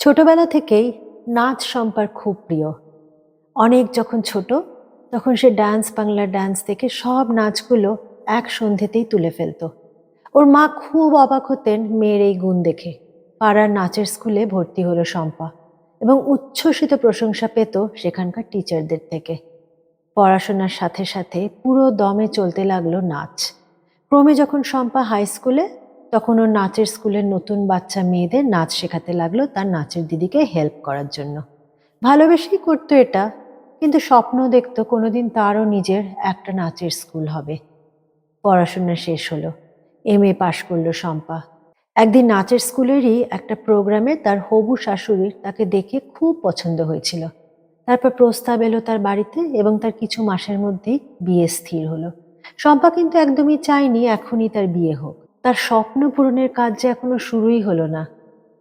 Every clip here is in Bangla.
ছোটবেলা থেকেই নাচ শম্পার খুব প্রিয়। অনেক যখন ছোট, তখন সে ডান্স বাংলা ডান্স থেকে সব নাচগুলো এক সন্ধেতেই তুলে ফেলতো। ওর মা খুব অবাক হতেন মেয়ের এই গুণ দেখে। পাড়ার নাচের স্কুলে ভর্তি হলো শম্পা এবং উচ্ছ্বসিত প্রশংসা পেত সেখানকার টিচারদের থেকে। পড়াশোনার সাথে সাথে পুরো দমে চলতে লাগলো নাচ। ক্রমে যখন শম্পা হাই স্কুলে, তখন ওর নাচের স্কুলের নতুন বাচ্চা মেয়েদের নাচ শেখাতে লাগলো তার নাচের দিদিকে হেল্প করার জন্য। ভালোবেসেই করতো এটা, কিন্তু স্বপ্ন দেখতো কোনোদিন তারও নিজের একটা নাচের স্কুল হবে। পড়াশোনা শেষ হলো, এমএ পাশ করলো শম্পা। একদিন নাচের স্কুলেরই একটা প্রোগ্রামে তার হবু শাশুড়ির তাকে দেখে খুব পছন্দ হয়েছিল। তারপর প্রস্তাব এলো তার বাড়িতে এবং তার কিছু মাসের মধ্যেই বিয়ে স্থির হলো। শম্পা কিন্তু একদমই চায়নি এখনই তার বিয়ে হোক। তার স্বপ্ন পূরণের কাজ যে এখনো শুরুই হলো না।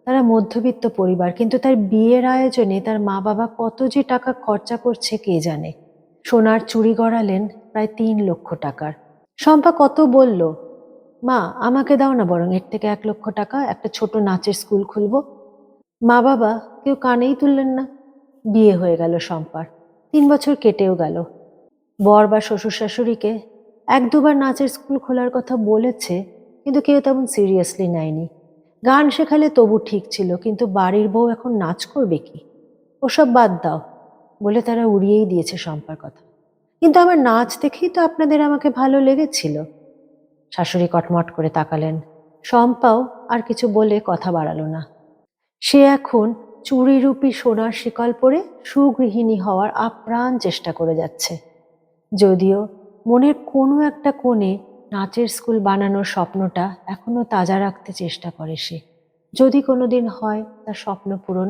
তারা মধ্যবিত্ত পরিবার, কিন্তু তার বিয়ের আয়োজনে তার মা বাবা কত যে টাকা খরচা করছে কে জানে। সোনার চুড়ি গড়ালেন প্রায় 3 লক্ষ টাকার। শম্পা কত বলল, মা আমাকে দাও না বরং এর থেকে 1 লক্ষ টাকা, একটা ছোট নাচের স্কুল খুলবো। মা বাবা কেউ কানেই তুললেন না। বিয়ে হয়ে গেল শম্পার। 3 বছর কেটেও গেল। বর বা শ্বশুর শাশুড়িকে 1-2বার নাচের স্কুল খোলার কথা বলেছে, কিন্তু কেউ তেমন সিরিয়াসলি নেয়নি। গান শেখালে তবু ঠিক ছিল, কিন্তু বাড়ির বউ এখন নাচ করবে কি, ওসব বাদ দাও বলে তারা উড়িয়েই দিয়েছে শম্পার কথা। কিন্তু আমার নাচ দেখেই তো আপনাদের আমাকে ভালো লেগেছিল। শাশুড়ি কটমট করে তাকালেন। শম্পাও আর কিছু বলে কথা বাড়ালো না। সে এখন চুড়িরূপী সোনার শিকল পরে সুগৃহিণী হওয়ার আপ্রাণ চেষ্টা করে যাচ্ছে। যদিও মনের কোনো একটা কোণে নাচের স্কুল বানানোর স্বপ্নটা এখনো তাজা রাখতে চেষ্টা করে সে। যদি কোনোদিন হয় তার স্বপ্ন পূরণ।